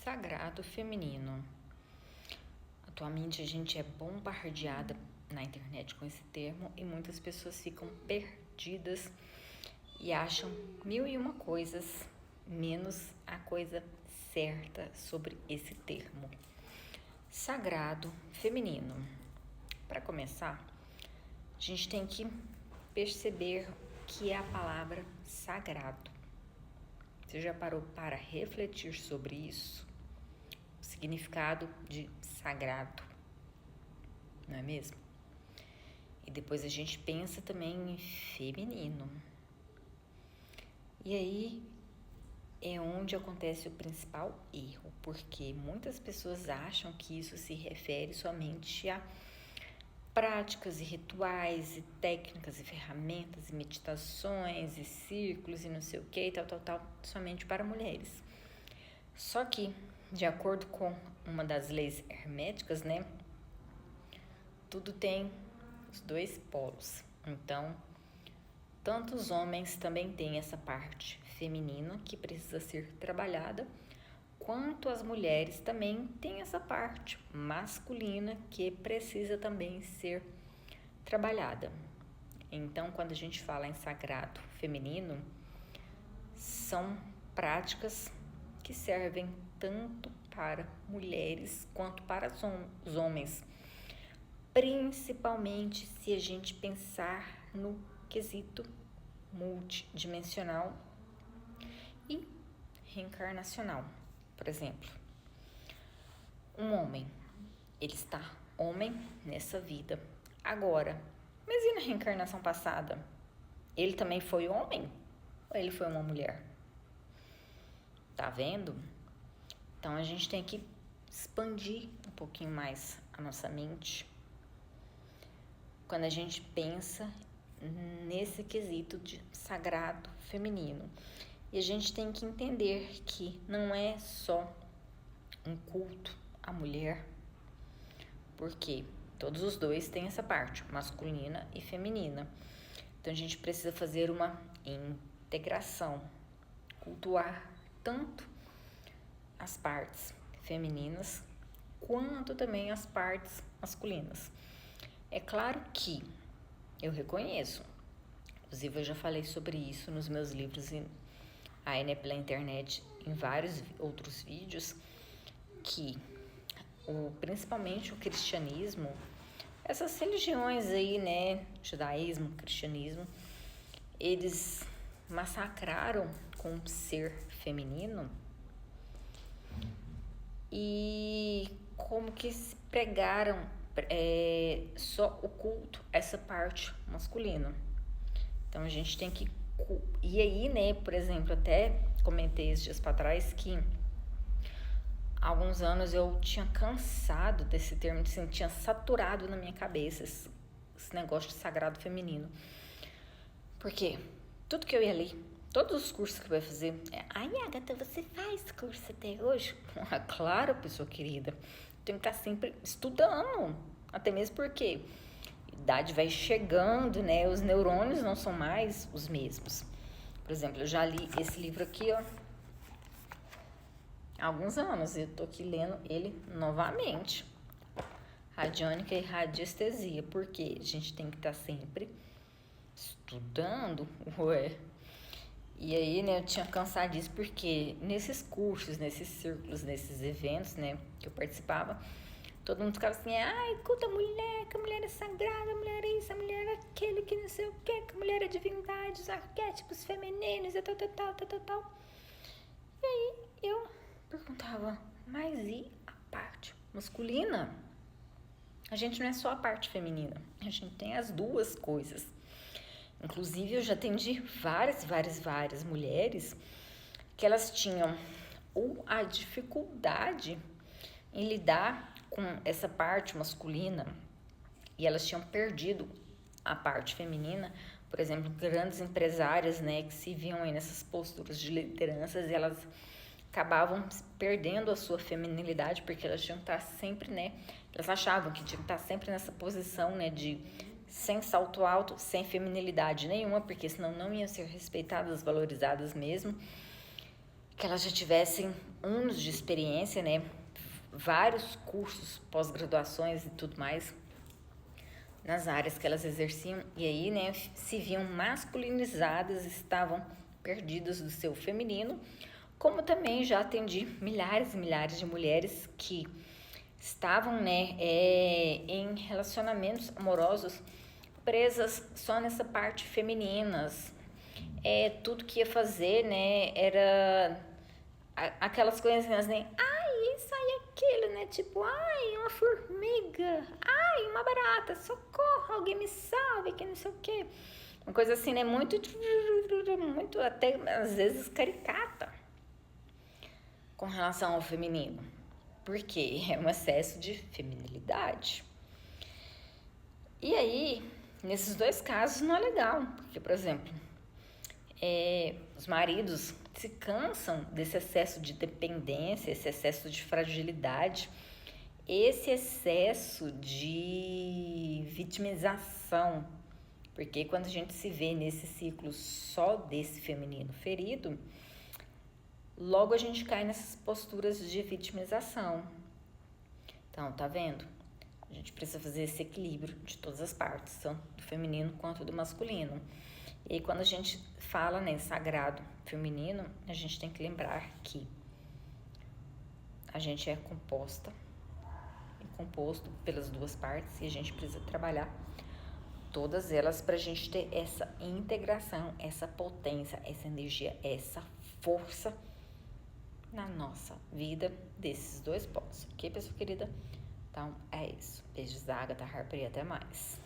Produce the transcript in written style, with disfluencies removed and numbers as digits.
Sagrado feminino. Atualmente a gente é bombardeada na internet com esse termo e muitas pessoas ficam perdidas e acham mil e uma coisas, menos a coisa certa sobre esse termo. Sagrado feminino. Para começar, a gente tem que perceber o que é a palavra sagrado. Você já parou para refletir sobre isso? O significado de sagrado, não é mesmo? E depois a gente pensa também em feminino. E aí é onde acontece o principal erro, porque muitas pessoas acham que isso se refere somente a práticas e rituais e técnicas e ferramentas e meditações e círculos e não sei o que e tal, somente para mulheres. Só que, de acordo com uma das leis herméticas, né, tudo tem os dois polos. Então, tanto os homens também têm essa parte feminina que precisa ser trabalhada, quanto as mulheres também têm essa parte masculina que precisa também ser trabalhada. Então, quando a gente fala em sagrado feminino, são práticas que servem tanto para mulheres quanto para os homens, principalmente se a gente pensar no quesito multidimensional e reencarnacional. Por exemplo, um homem, ele está homem nessa vida agora, mas e na reencarnação passada? Ele também foi homem ou ele foi uma mulher? Tá vendo? Então a gente tem que expandir um pouquinho mais a nossa mente quando a gente pensa nesse quesito de sagrado feminino. E a gente tem que entender que não é só um culto à mulher, porque todos os dois têm essa parte, masculina e feminina. Então a gente precisa fazer uma integração, cultuar tanto as partes femininas quanto também as partes masculinas. É claro que eu reconheço, inclusive eu já falei sobre isso nos meus livros aí, né, pela internet, em vários outros vídeos, que principalmente o cristianismo, essas religiões aí, né, judaísmo, cristianismo, eles massacraram com o ser feminino e como que se pregaram só o culto, essa parte masculina. Então a gente tem que... E aí, né, por exemplo, até comentei esses dias para trás que há alguns anos eu tinha cansado desse termo, assim, tinha saturado na minha cabeça esse negócio de sagrado feminino. Porque tudo que eu ia ler, todos os cursos que eu ia fazer, ai, Agatha, você faz curso até hoje? Claro, pessoa querida, tenho que estar sempre estudando, até mesmo porque a idade vai chegando, né? Os neurônios não são mais os mesmos. Por exemplo, eu já li esse livro aqui, ó, há alguns anos, e eu tô aqui lendo ele novamente. Radiônica e radiestesia, porque a gente tem que estar sempre estudando, E aí, né, eu tinha cansado disso, porque nesses cursos, nesses círculos, nesses eventos, né, que eu participava, todo mundo ficava assim, ai, culta a mulher, que a mulher é sagrada, a mulher é isso, a mulher é aquele, que não sei o quê, que a mulher é divindade, os arquétipos femininos e tal. E aí eu perguntava, mas e a parte masculina? A gente não é só a parte feminina, a gente tem as duas coisas. Inclusive, eu já atendi várias mulheres que elas tinham ou a dificuldade em lidar com essa parte masculina e elas tinham perdido a parte feminina. Por exemplo, grandes empresárias, né, que se viam aí nessas posturas de lideranças, e elas acabavam perdendo a sua feminilidade porque elas tinham que estar sempre, né, elas achavam que tinham que estar sempre nessa posição, né, de sem salto alto, sem feminilidade nenhuma, porque senão não iam ser respeitadas, valorizadas mesmo. que elas já tivessem anos de experiência, né? Vários cursos, pós-graduações e tudo mais nas áreas que elas exerciam, e aí, né, se viam masculinizadas, estavam perdidas do seu feminino, como também já atendi milhares e milhares de mulheres que estavam, né, em relacionamentos amorosos presas só nessa parte femininas. Tudo que ia fazer, né, era aquelas coisinhas, né, ai, isso aí, aquilo, né, tipo, ai, uma formiga, ai, uma barata, socorro, alguém me salve, que não sei o quê. Uma coisa assim, né, muito até às vezes caricata com relação ao feminino, porque é um excesso de feminilidade. E aí, nesses dois casos não é legal, porque, por exemplo, os maridos se cansam desse excesso de dependência, esse excesso de fragilidade, esse excesso de vitimização, porque quando a gente se vê nesse ciclo só desse feminino ferido, logo a gente cai nessas posturas de vitimização. Então, tá vendo? A gente precisa fazer esse equilíbrio de todas as partes, tanto do feminino quanto do masculino. E aí, quando a gente fala, né, sagrado feminino, a gente tem que lembrar que a gente é composto pelas duas partes e a gente precisa trabalhar todas elas para a gente ter essa integração, essa potência, essa energia, essa força na nossa vida desses dois polos. Ok, pessoa querida? Então, é isso. Beijos da Agatha Harper e até mais.